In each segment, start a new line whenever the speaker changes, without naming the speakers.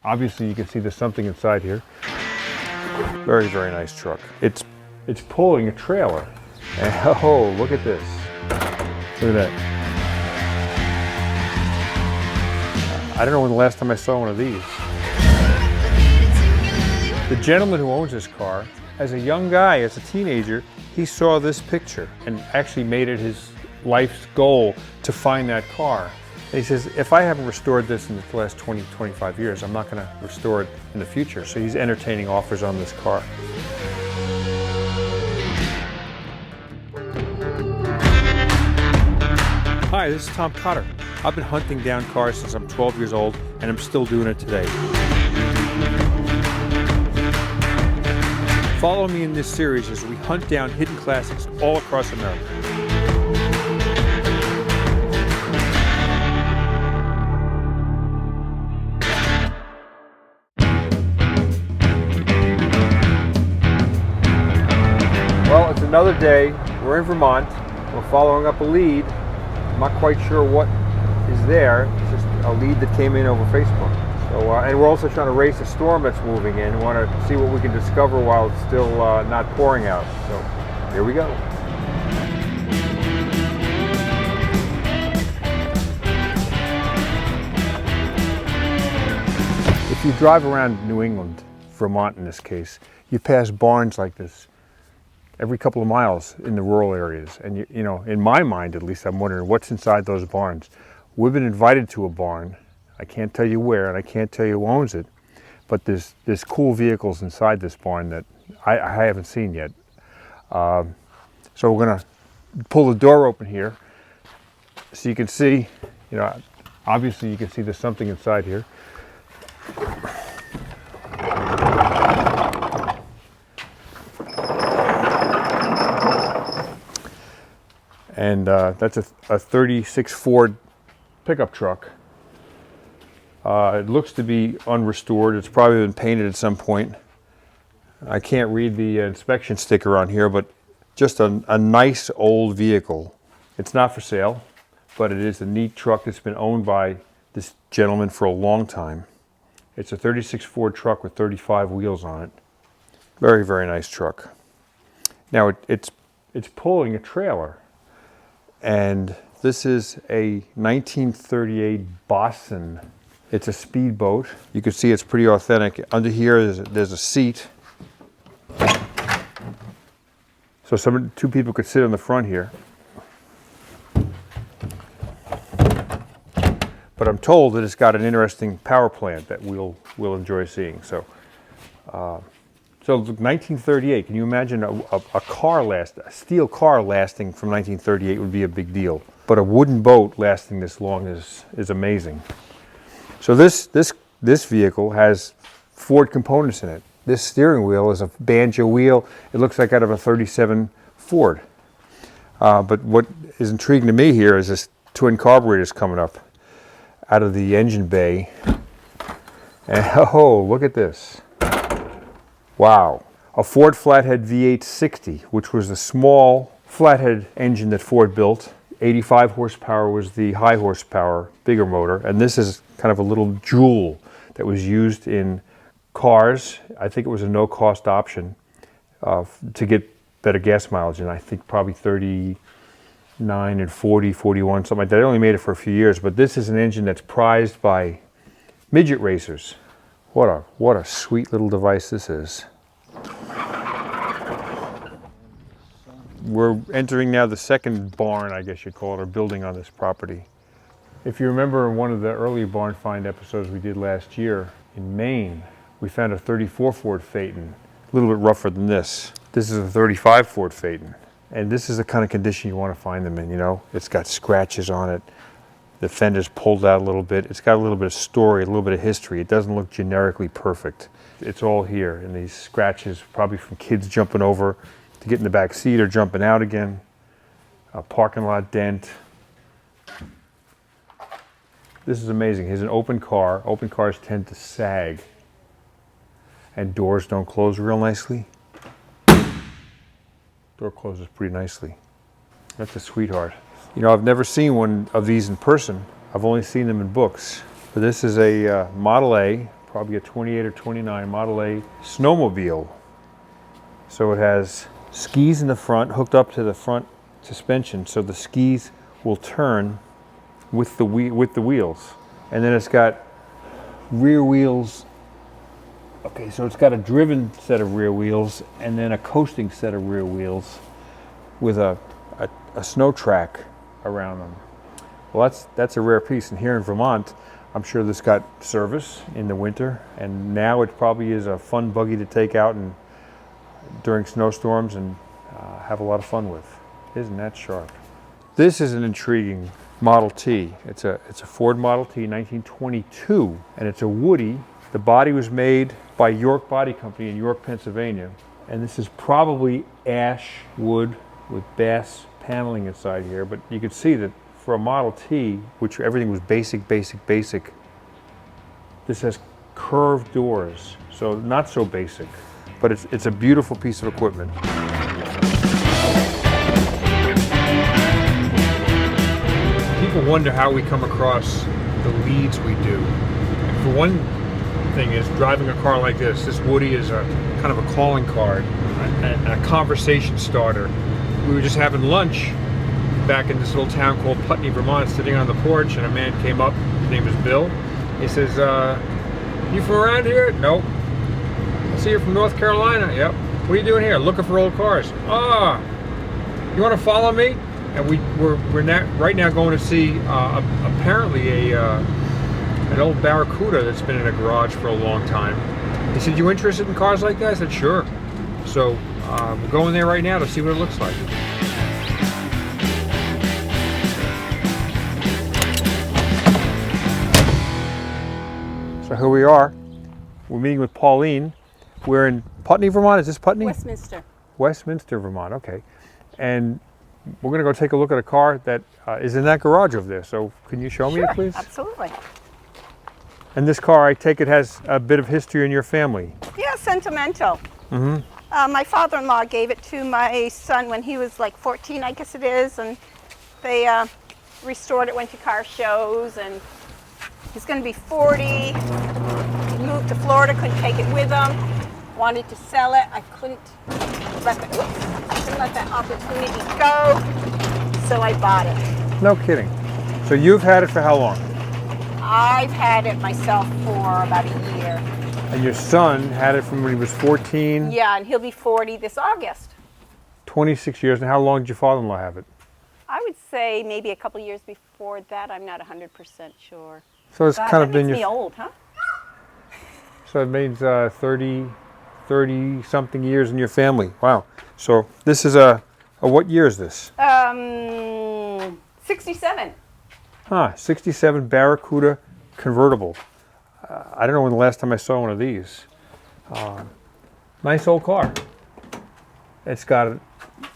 Obviously you can see there's something inside here. Very, very nice truck. It's pulling a trailer. And oh, look at this. Look at that. I don't know when the last time I saw one of these. The gentleman who owns this car, as a young guy, as a teenager, he saw this picture and actually made it his life's goal to find that car. And he says, if I haven't restored this in the last 20, 25 years, I'm not going to restore it in the future. So he's entertaining offers on this car. Hi, this is Tom Cotter. I've been hunting down cars since I'm 12 years old, and I'm still doing it today. Follow me in this series as we hunt down hidden classics all across America. Well, it's another day. We're in Vermont. We're following up a lead. I'm not quite sure what is there. It's just a lead that came in over Facebook. So, and we're also trying to race a storm that's moving in. We want to see what we can discover while it's still not pouring out. So, here we go. If you drive around New England, Vermont in this case, you pass barns like this every couple of miles in the rural areas. And you know, in my mind at least, I'm wondering what's inside those barns. We've been invited to a barn. I can't tell you where and I can't tell you who owns it, but there's cool vehicles inside this barn that I haven't seen yet. So we're gonna pull the door open here so you can see, you know, obviously you can see there's something inside here. And that's a 36 Ford pickup truck. It looks to be unrestored. It's probably been painted at some point. I can't read the inspection sticker on here, but just a nice old vehicle. It's not for sale, but it is a neat truck that's been owned by this gentleman for a long time. It's a 36 Ford truck with 35 wheels on it. Very, very nice truck. Now it's pulling a trailer. And this is a 1938 Boston. It's a speedboat. You can see it's pretty authentic. Under here there's a seat. So two people could sit on the front here. But I'm told that it's got an interesting power plant that we'll enjoy seeing. So 1938, can you imagine a steel car lasting from 1938 would be a big deal. But a wooden boat lasting this long is amazing. So this vehicle has Ford components in it. This steering wheel is a banjo wheel. It looks like out of a 37 Ford. But what is intriguing to me here is this twin carburetors coming up out of the engine bay. And oh, look at this. Wow. A Ford flathead V8 60, which was the small flathead engine that Ford built. 85 horsepower was the high horsepower, bigger motor. And this is kind of a little jewel that was used in cars. I think it was a no-cost option to get better gas mileage. And I think probably 39 and 40, 41, something like that. They only made it for a few years. But this is an engine that's prized by midget racers. What a sweet little device this is. We're entering now the second barn, I guess you'd call it, or building on this property. If you remember in one of the early barn find episodes we did last year in Maine, we found a 34 Ford Phaeton, a little bit rougher than this. This is a 35 Ford Phaeton. And this is the kind of condition you want to find them in, you know. It's got scratches on it. The fender's pulled out a little bit. It's got a little bit of story, a little bit of history. It doesn't look generically perfect. It's all here, and these scratches probably from kids jumping over to get in the back seat or jumping out again. A parking lot dent. This is amazing. Here's an open car. Open cars tend to sag, and doors don't close real nicely. Door closes pretty nicely. That's a sweetheart. You know, I've never seen one of these in person. I've only seen them in books. But this is a Model A, probably a 28 or 29 Model A snowmobile. So it has skis in the front hooked up to the front suspension, so the skis will turn with the wheels. And then it's got rear wheels. Okay, so it's got a driven set of rear wheels and then a coasting set of rear wheels with a snow track around them. Well, that's a rare piece. And here in Vermont, I'm sure this got service in the winter, and now it probably is a fun buggy to take out and during snowstorms and have a lot of fun with. Isn't that sharp? This is an intriguing Model T. It's a Ford Model T 1922, and it's a Woody. The body was made by York Body Company in York, Pennsylvania, and this is probably ash wood with bass paneling inside here, but you can see that for a Model T, which everything was basic, this has curved doors, so not so basic, but it's a beautiful piece of equipment. People wonder how we come across the leads we do. And for one thing is driving a car like this. This Woody is a kind of a calling card, a conversation starter. We were just having lunch back in this little town called Putney, Vermont, sitting on the porch, and a man came up. His name is Bill. He says, "You from around here?" "Nope." "I see you're from North Carolina." "Yep." "What are you doing here?" "Looking for old cars." "Ah, you want to follow me?" And we're right now going to see apparently an old Barracuda that's been in a garage for a long time. He said, "You interested in cars like that?" I said, "Sure." So we're going there right now to see what it looks like. So here we are. We're meeting with Pauline. We're in Putney, Vermont. Is this Putney?
Westminster.
Westminster, Vermont. Okay. And we're going to go take a look at a car that is in that garage over there. So can you show me it, please?
Absolutely.
And this car, I take it, has a bit of history in your family.
Yeah, sentimental.
Mm-hmm.
My father-in-law gave it to my son when he was like 14, I guess it is, and they restored it, went to car shows, and he's going to be 40. He moved to Florida, couldn't take it with him, wanted to sell it. I couldn't let that opportunity go, so I bought it.
No kidding. So you've had it for how long?
I've had it myself for about a year.
And your son had it from when he was 14?
Yeah, and he'll be 40 this August.
26 years. And how long did your father-in-law have it?
I would say maybe a couple years before that. I'm not 100% sure.
So it's
God,
kind of
that
been
makes me old, huh?
So it means 30 something years in your family. Wow. So this is a what year is this?
67.
67 Barracuda convertible. I don't know when the last time I saw one of these. Nice old car. It's got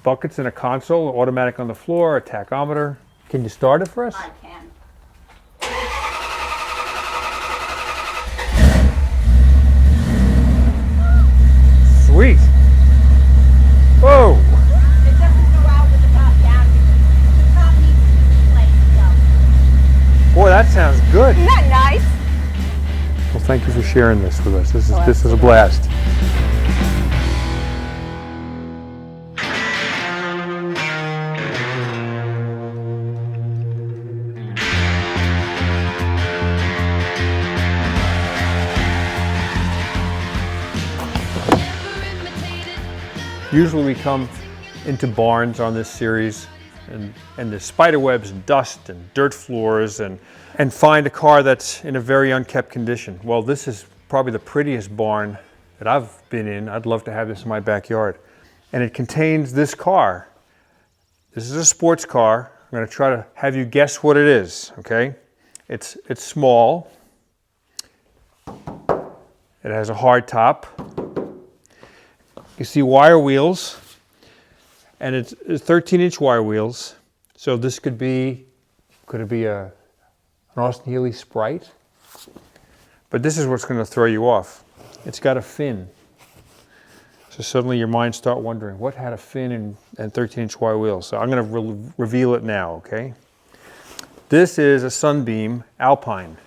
buckets and a console, automatic on the floor, a tachometer. Can you start it for us?
I can.
Sweet. Whoa.
It doesn't go out with the top down. The top needs to be replaced, so.
Boy, that sounds good.
Isn't that nice?
Well, thank you for sharing this with us. This is a blast. Usually we come into barns on this series and there's spider webs and dust and dirt floors and find a car that's in a very unkept condition. Well, this is probably the prettiest barn that I've been in. I'd love to have this in my backyard. And it contains this car. This is a sports car. I'm going to try to have you guess what it is, okay? It's small. It has a hard top. You see wire wheels, and it's 13-inch wire wheels. So this could it be an Austin Healey Sprite? But this is what's going to throw you off. It's got a fin. So suddenly your mind start wondering, what had a fin and 13-inch wire wheels? So I'm going to reveal it now, okay? This is a Sunbeam Alpine.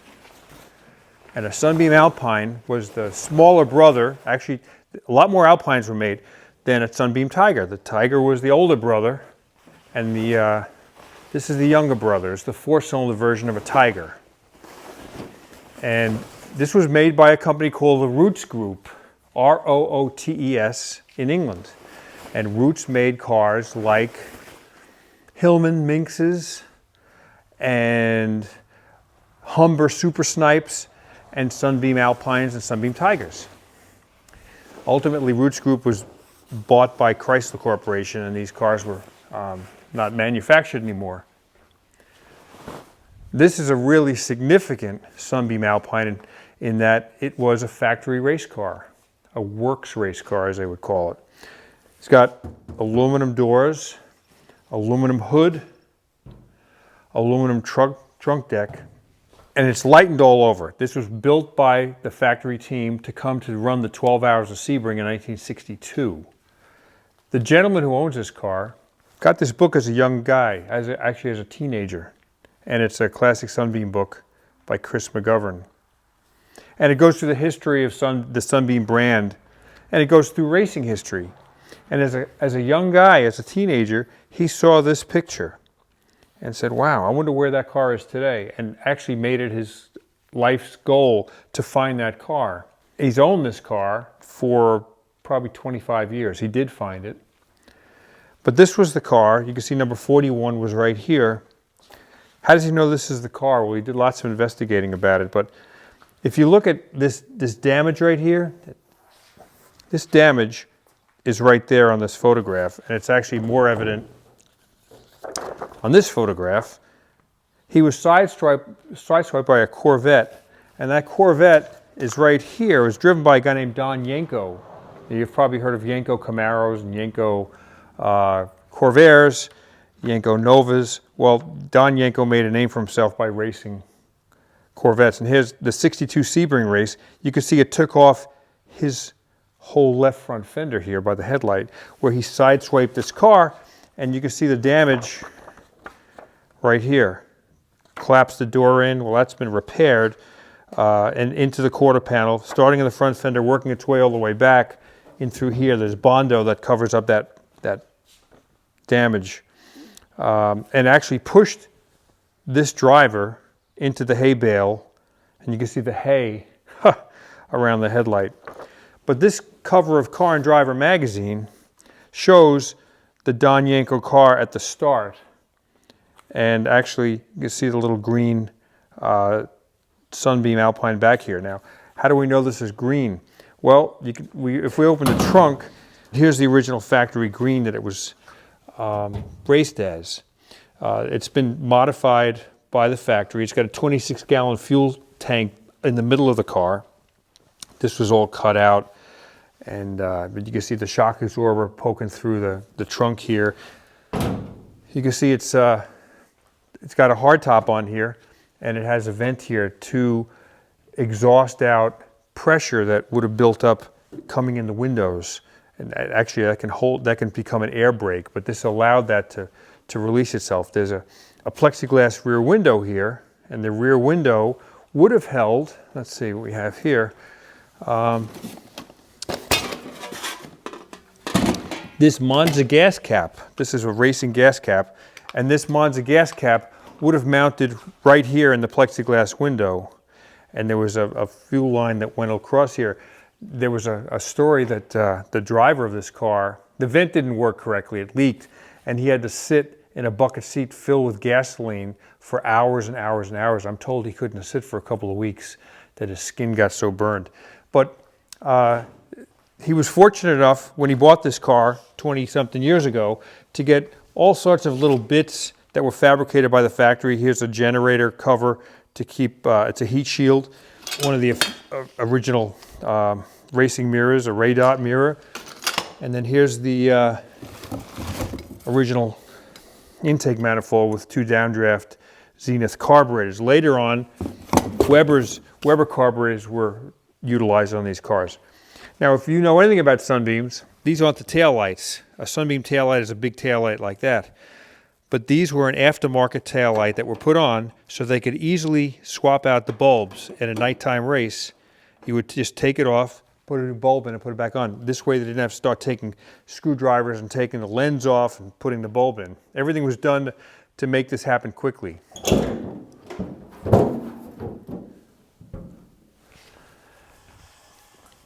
And a Sunbeam Alpine was the smaller brother. Actually, a lot more Alpines were made than a Sunbeam Tiger. The Tiger was the older brother, and this is the younger brother. It's the four-cylinder version of a Tiger. And this was made by a company called the Rootes Group, R-O-O-T-E-S, in England. And Rootes made cars like Hillman Minxes and Humber Super Snipes and Sunbeam Alpines and Sunbeam Tigers. Ultimately, Rootes Group was bought by Chrysler Corporation, and these cars were not manufactured anymore. This is a really significant Sunbeam Alpine in that it was a factory race car, a works race car as they would call it. It's got aluminum doors, aluminum hood, aluminum trunk deck, and it's lightened all over. This was built by the factory team to come to run the 12 Hours of Sebring in 1962. The gentleman who owns this car got this book as a young guy, actually as a teenager, and it's a classic Sunbeam book by Chris McGovern. And it goes through the history of the Sunbeam brand, and it goes through racing history. And as a young guy, as a teenager, he saw this picture and said, wow, I wonder where that car is today, and actually made it his life's goal to find that car. He's owned this car for probably 25 years. He did find it. But this was the car. You can see number 41 was right here. How does he know this is the car? Well, he did lots of investigating about it, but if you look at this damage right here, this damage is right there on this photograph, and it's actually more evident on this photograph. He was sideswiped by a Corvette, and that Corvette is right here. It was driven by a guy named Don Yenko. You've probably heard of Yenko Camaros and Yenko Corvairs, Yenko Novas. Well, Don Yenko made a name for himself by racing Corvettes. And here's the 62 Sebring race. You can see it took off his whole left front fender here by the headlight, where he sideswiped this car, and you can see the damage right here. Collapsed the door in. Well, that's been repaired, and into the quarter panel, starting in the front fender, working its way all the way back in through here. There's Bondo that covers up that damage, and actually pushed this driver into the hay bale, and you can see the hay around the headlight. But this cover of Car and Driver magazine shows the Don Yenko car at the start, and actually you can see the little green Sunbeam Alpine back here. Now, how do we know this is green? Well, if we open the trunk, here's the original factory green that it was raced as. It's been modified by the factory. It's got a 26-gallon fuel tank in the middle of the car. This was all cut out, and but you can see the shock absorber poking through the trunk here. You can see it's got a hardtop on here, and it has a vent here to exhaust out pressure that would have built up coming in the windows. And actually that can become an air brake, but this allowed that to release itself. There's a plexiglass rear window here, and the rear window would have held, let's see what we have here, this Monza gas cap. This is a racing gas cap, and this Monza gas cap would have mounted right here in the plexiglass window, and there was a fuel line that went across here. There was a story that the driver of this car, the vent didn't work correctly, it leaked, and he had to sit in a bucket seat filled with gasoline for hours and hours and hours. I'm told he couldn't sit for a couple of weeks, that his skin got so burned. But he was fortunate enough when he bought this car 20-something years ago to get all sorts of little bits that were fabricated by the factory. Here's a generator cover to keep, it's a heat shield. One of the original racing mirrors, a ray dot mirror. And then here's the original intake manifold with two downdraft Zenith carburetors. Later on, Weber carburetors were utilized on these cars. Now, if you know anything about Sunbeams, these aren't the taillights. A Sunbeam taillight is a big taillight like that. but these were an aftermarket taillight that were put on so they could easily swap out the bulbs in a nighttime race. You would just take it off, put a new bulb in and put it back on. This way they didn't have to start taking screwdrivers and taking the lens off and putting the bulb in. Everything was done to make this happen quickly.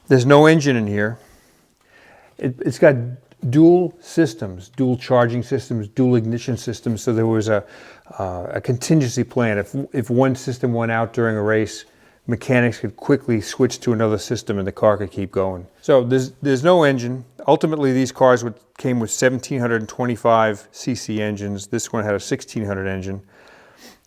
There's no engine in here. It's got dual systems, dual charging systems, dual ignition systems, so there was a contingency plan. If one system went out during a race, mechanics could quickly switch to another system and the car could keep going. So there's no engine. Ultimately, these cars came with 1725 cc engines. This one had a 1600 engine.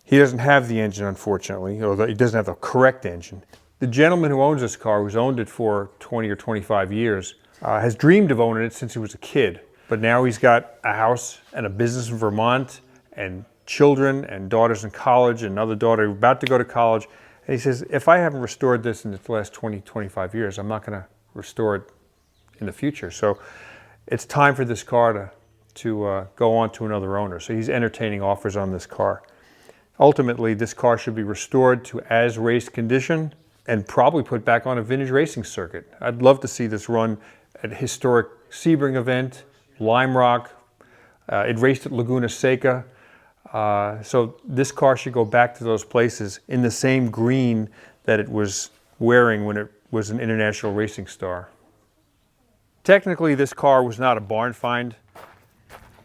He doesn't have the engine, unfortunately, or he doesn't have the correct engine. The gentleman who owns this car, who's owned it for 20 or 25 years, has dreamed of owning it since he was a kid. But now he's got a house and a business in Vermont and children and daughters in college and another daughter about to go to college. And he says, if I haven't restored this in the last 20, 25 years, I'm not going to restore it in the future. So it's time for this car to go on to another owner. So he's entertaining offers on this car. Ultimately, this car should be restored to as raced condition and probably put back on a vintage racing circuit. I'd love to see this run at a historic Sebring event, Lime Rock. It raced at Laguna Seca. So this car should go back to those places in the same green that it was wearing when it was an international racing star. Technically, this car was not a barn find,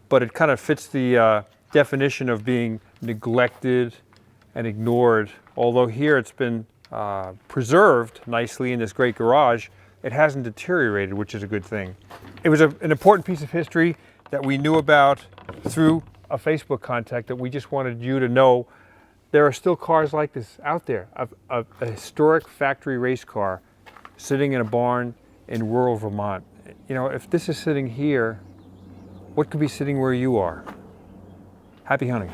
but it kind of fits the definition of being neglected and ignored. Although here it's been preserved nicely in this great garage, it hasn't deteriorated, which is a good thing. It was an important piece of history that we knew about through a Facebook contact that we just wanted you to know there are still cars like this out there. A historic factory race car sitting in a barn in rural Vermont. You know, if this is sitting here, what could be sitting where you are? Happy hunting.